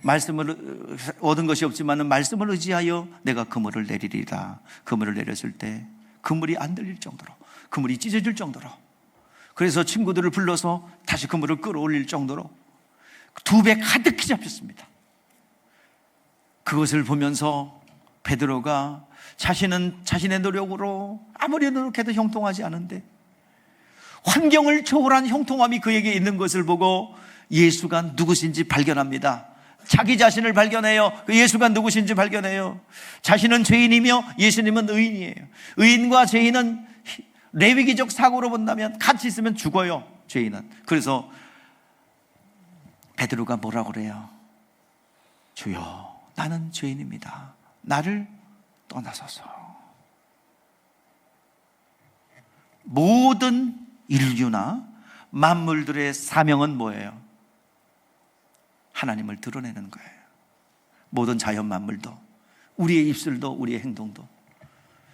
말씀을 얻은 것이 없지만 말씀을 의지하여 내가 그물을 내리리라. 그물을 내렸을 때 그물이 안 들릴 정도로, 그물이 찢어질 정도로, 그래서 친구들을 불러서 다시 그물을 끌어올릴 정도로 2배 가득히 잡혔습니다. 그것을 보면서 베드로가 자신은 자신의 노력으로 아무리 노력해도 형통하지 않은데 환경을 초월한 형통함이 그에게 있는 것을 보고 예수가 누구신지 발견합니다. 자기 자신을 발견해요. 그 예수가 누구신지 발견해요. 자신은 죄인이며 예수님은 의인이에요. 의인과 죄인은 레위기적 사고로 본다면 같이 있으면 죽어요, 죄인은. 그래서 베드로가 뭐라고 그래요? 주여, 나는 죄인입니다. 나를 떠나소서. 모든 인류나 만물들의 사명은 뭐예요? 하나님을 드러내는 거예요. 모든 자연 만물도, 우리의 입술도, 우리의 행동도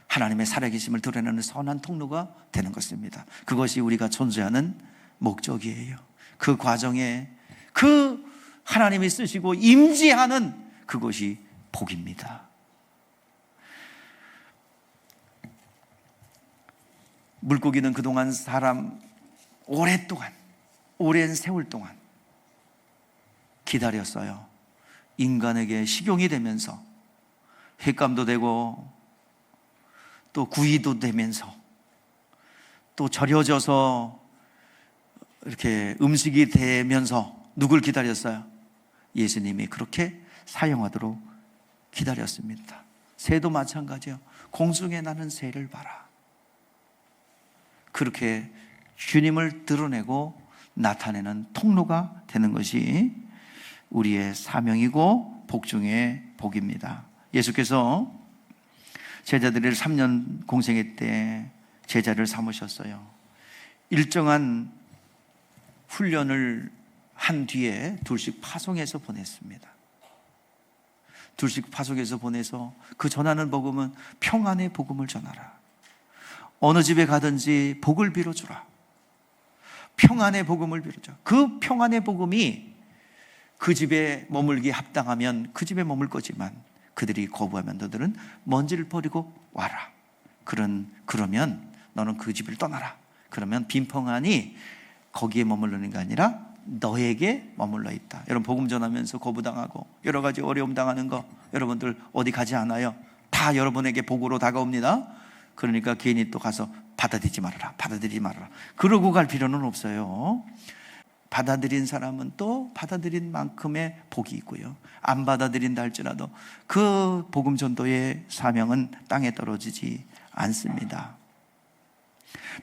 하나님의 살아계심을 드러내는 선한 통로가 되는 것입니다. 그것이 우리가 존재하는 목적이에요. 그 과정에 그 하나님이 쓰시고 임재하는 그것이 복입니다. 물고기는 그동안 오랫동안, 오랜 세월 동안 기다렸어요. 인간에게 식용이 되면서 횟감도 되고 또 구이도 되면서 또 절여져서 이렇게 음식이 되면서 누굴 기다렸어요? 예수님이 그렇게 사용하도록 기다렸습니다. 새도 마찬가지예요. 공중에 나는 새를 봐라. 그렇게 주님을 드러내고 나타내는 통로가 되는 것이 우리의 사명이고 복 중의 복입니다. 예수께서 제자들을 3년 공생애 때 제자를 삼으셨어요. 일정한 훈련을 한 뒤에 둘씩 파송해서 보냈습니다. 둘씩 파송해서 보내서 그 전하는 복음은 평안의 복음을 전하라. 어느 집에 가든지 복을 빌어주라. 평안의 복음을 빌어줘. 그 평안의 복음이 그 집에 머물기에 합당하면 그 집에 머물 거지만 그들이 거부하면 너들은 먼지를 버리고 와라. 그러면 너는 그 집을 떠나라. 그러면 빈평안이 거기에 머물르는 게 아니라 너에게 머물러 있다. 여러분 복음 전하면서 거부당하고 여러 가지 어려움 당하는 거 여러분들 어디 가지 않아요? 다 여러분에게 복으로 다가옵니다. 그러니까 괜히 또 가서 받아들이지 말아라. 그러고 갈 필요는 없어요. 받아들인 사람은 또 받아들인 만큼의 복이 있고요, 안 받아들인다 할지라도 그 복음 전도의 사명은 땅에 떨어지지 않습니다.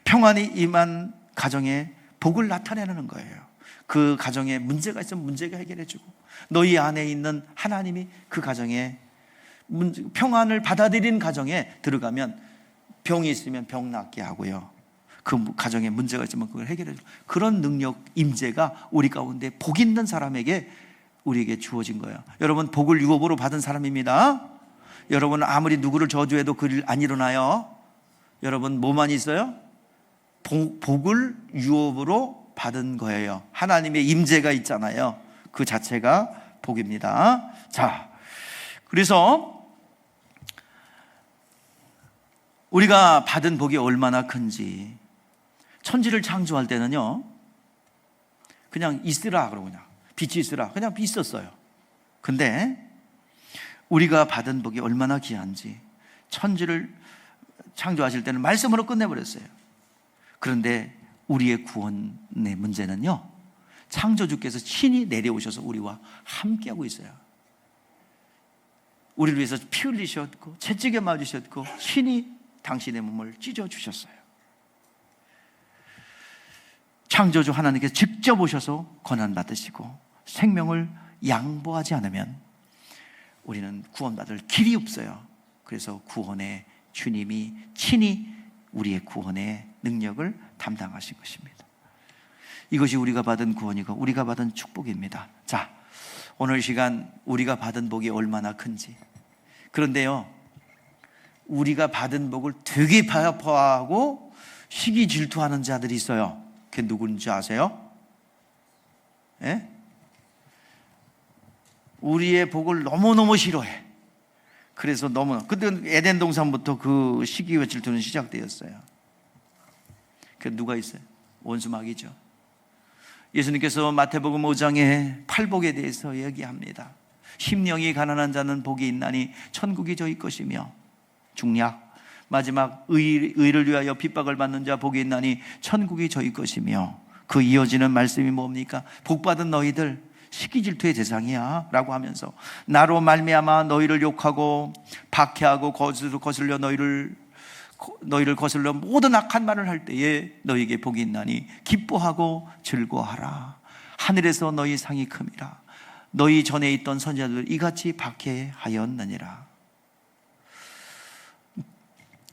평안이 임한 가정에 복을 나타내는 거예요. 그 가정에 문제가 있으면 문제가 해결해주고, 너희 안에 있는 하나님이 그 가정에 평안을 받아들인 가정에 들어가면 병이 있으면 병 낫게 하고요, 그 가정에 문제가 있으면 그걸 해결해주고, 그런 능력, 임재가 우리 가운데 복 있는 사람에게 우리에게 주어진 거예요. 여러분, 복을 유업으로 받은 사람입니다. 여러분은 아무리 누구를 저주해도 그 일 안 일어나요. 여러분 뭐만 있어요? 복을 유업으로 받은 거예요. 하나님의 임재가 있잖아요. 그 자체가 복입니다. 자, 그래서 우리가 받은 복이 얼마나 큰지, 천지를 창조할 때는요, 그냥 있으라 그러고, 그냥 빛이 있으라 그냥 있었어요. 근데 우리가 받은 복이 얼마나 귀한지, 천지를 창조하실 때는 말씀으로 끝내버렸어요. 그런데 우리의 구원의 문제는요, 창조주께서 친히 내려오셔서 우리와 함께하고 있어요. 우리를 위해서 피 흘리셨고 채찍에 맞으셨고 친히 당신의 몸을 찢어주셨어요. 창조주 하나님께서 직접 오셔서 고난받으시고 생명을 양보하지 않으면 우리는 구원받을 길이 없어요. 그래서 구원의 주님이 친히 우리의 구원의 능력을 담당하신 것입니다. 이것이 우리가 받은 구원이고 우리가 받은 축복입니다. 자, 오늘 시간 우리가 받은 복이 얼마나 큰지. 그런데요, 우리가 받은 복을 되게 파하고 시기 질투하는 자들이 있어요. 그게 누군지 아세요? 예? 우리의 복을 너무너무 싫어해. 그래서 그때 에덴 동산부터 그 시기와 질투는 시작되었어요. 그 누가 있어요? 원수마귀죠. 예수님께서 마태복음 5장에 팔복에 대해서 얘기합니다. 심령이 가난한 자는 복이 있나니 천국이 저희 것이며, 중략 마지막 의를 위하여 핍박을 받는 자 복이 있나니 천국이 저희 것이며, 그 이어지는 말씀이 뭡니까? 복받은 너희들 시기질투의 대상이야 라고 하면서, 나로 말미암아 너희를 욕하고 박해하고 거슬려 너희를 거슬러 모든 악한 말을 할 때에 너희에게 복이 있나니 기뻐하고 즐거워하라. 하늘에서 너희 상이 큼이라. 너희 전에 있던 선지자들 이같이 박해하였느니라.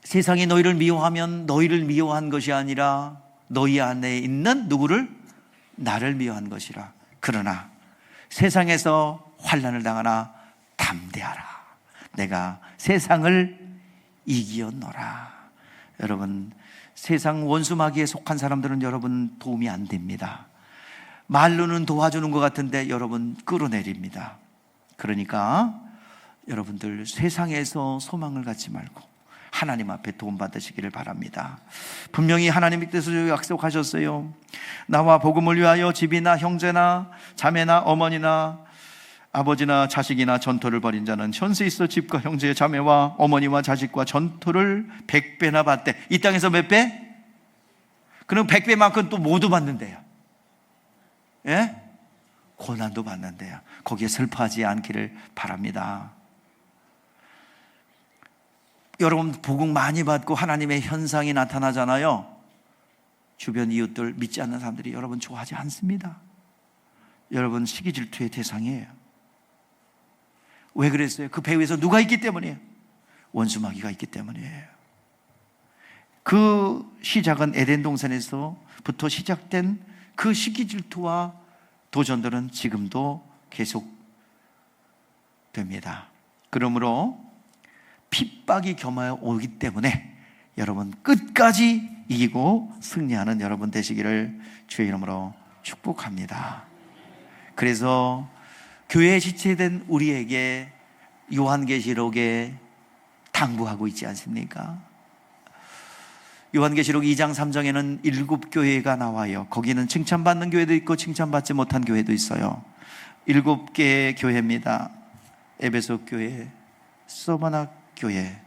세상이 너희를 미워하면 너희를 미워한 것이 아니라 너희 안에 있는 누구를? 나를 미워한 것이라. 그러나 세상에서 환난을 당하나 담대하라. 내가 세상을 이기었노라. 여러분, 세상 원수마귀에 속한 사람들은 여러분 도움이 안 됩니다. 말로는 도와주는 것 같은데 여러분 끌어내립니다. 그러니까 여러분들 세상에서 소망을 갖지 말고 하나님 앞에 도움 받으시기를 바랍니다. 분명히 하나님께서 약속하셨어요. 나와 복음을 위하여 집이나 형제나 자매나 어머니나 아버지나 자식이나 전토를 벌인 자는 현세 있어 집과 형제 자매와 어머니와 자식과 전토를 100배나 받되, 이 땅에서 몇 배? 그럼 100배만큼 또 모두 받는데요. 예? 고난도 받는데요. 거기에 슬퍼하지 않기를 바랍니다. 여러분 복음 많이 받고 하나님의 현상이 나타나잖아요. 주변 이웃들, 믿지 않는 사람들이 여러분 좋아하지 않습니다. 여러분 시기 질투의 대상이에요. 왜 그랬어요? 그 배 위에서 누가 있기 때문이에요. 원수마귀가 있기 때문이에요. 그 시작은 에덴 동산에서부터 시작된 그 시기 질투와 도전들은 지금도 계속됩니다. 그러므로 핍박이 겸하여 오기 때문에 여러분 끝까지 이기고 승리하는 여러분 되시기를 주의 이름으로 축복합니다. 그래서 교회에 지체된 우리에게 요한계시록에 당부하고 있지 않습니까? 요한계시록 2장 3장에는 7교회가 나와요. 거기는 칭찬받는 교회도 있고 칭찬받지 못한 교회도 있어요. 7개의 교회입니다. 에베소 교회, 서바나 교회,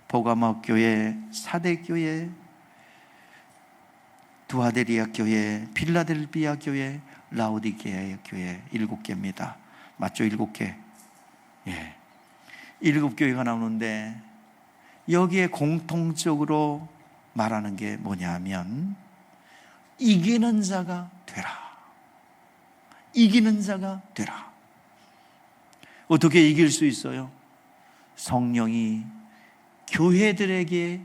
보가모 교회, 사대 교회, 두아데리아 교회, 필라델피아 교회, 라오디게아의 교회 7개입니다. 맞죠? 7개. 예. 7교회가 나오는데 여기에 공통적으로 말하는 게 뭐냐 하면 이기는 자가 되라. 이기는 자가 되라. 어떻게 이길 수 있어요? 성령이 교회들에게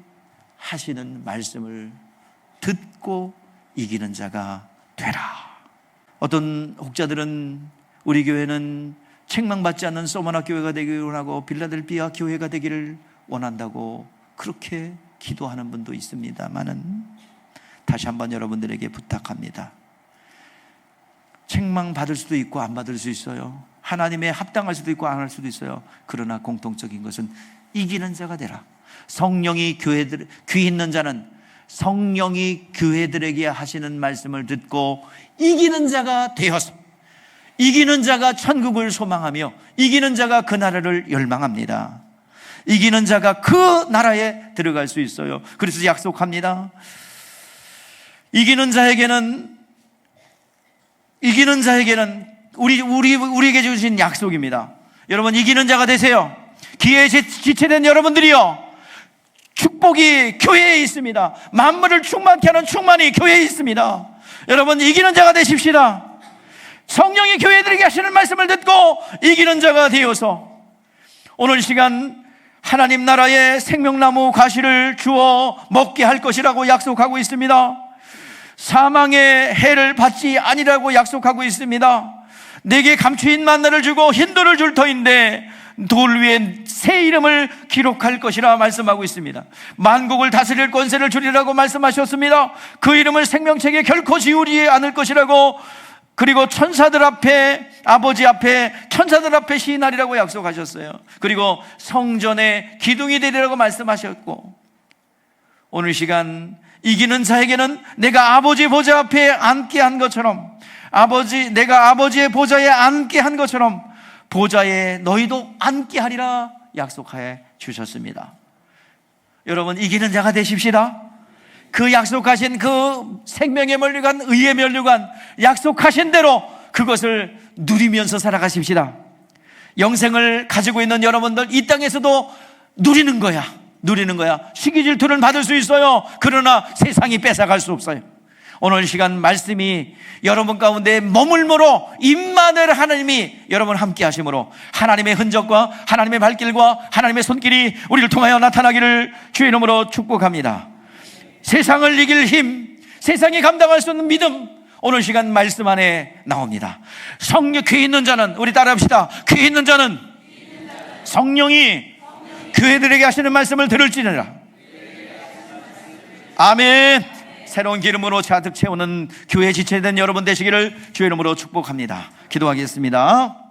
하시는 말씀을 듣고 이기는 자가 되라. 어떤 혹자들은 우리 교회는 책망받지 않는 소마나 교회가 되기를 원하고 빌라델비아 교회가 되기를 원한다고 그렇게 기도하는 분도 있습니다만은 다시 한번 여러분들에게 부탁합니다. 책망받을 수도 있고 안 받을 수 있어요. 하나님에 합당할 수도 있고 안 할 수도 있어요. 그러나 공통적인 것은 이기는 자가 되라. 성령이 귀 있는 자는 성령이 교회들에게 하시는 말씀을 듣고 이기는 자가 되어서 이기는 자가 천국을 소망하며 이기는 자가 그 나라를 열망합니다. 이기는 자가 그 나라에 들어갈 수 있어요. 그래서 약속합니다. 이기는 자에게는 우리에게 주신 약속입니다. 여러분, 이기는 자가 되세요. 기회에 지체된 여러분들이요, 축복이 교회에 있습니다. 만물을 충만케 하는 충만이 교회에 있습니다. 여러분, 이기는 자가 되십시다. 성령이 교회들에게 하시는 말씀을 듣고 이기는 자가 되어서 오늘 시간 하나님 나라의 생명나무 과실을 주어 먹게 할 것이라고 약속하고 있습니다. 사망의 해를 받지 아니라고 약속하고 있습니다. 내게 감추인 만나를 주고 흰돌을 줄 터인데 돌 위에 새 이름을 기록할 것이라 말씀하고 있습니다. 만국을 다스릴 권세를 주리라고 말씀하셨습니다. 그 이름을 생명책에 결코 지우지 않을 것이라고, 그리고 천사들 앞에, 아버지 앞에, 천사들 앞에 시인하리라고 약속하셨어요. 그리고 성전에 기둥이 되리라고 말씀하셨고, 오늘 시간 이기는 자에게는 내가 아버지 보좌 앞에 앉게 한 것처럼, 내가 아버지의 보좌에 앉게 한 것처럼 보좌에 너희도 앉게 하리라 약속하여 주셨습니다. 여러분, 이기는 자가 되십시다. 그 약속하신 그 생명의 면류관, 의의 면류관, 약속하신 대로 그것을 누리면서 살아가십시다. 영생을 가지고 있는 여러분들, 이 땅에서도 누리는 거야. 시기 질투는 받을 수 있어요. 그러나 세상이 뺏어갈 수 없어요. 오늘 시간 말씀이 여러분 가운데 머물므로 임마누엘 하나님이 여러분 함께 하심으로 하나님의 흔적과 하나님의 발길과 하나님의 손길이 우리를 통하여 나타나기를 주의 이름으로 축복합니다. 세상을 이길 힘, 세상이 감당할 수 없는 믿음, 오늘 시간 말씀 안에 나옵니다. 성령 귀 있는 자는, 우리 따라합시다. 귀 있는 자는 성령이 교회들에게 하시는 말씀을 들을지니라. 아멘. 새로운 기름으로 가득 채우는 교회 지체된 여러분 되시기를 주의 이름으로 축복합니다. 기도하겠습니다.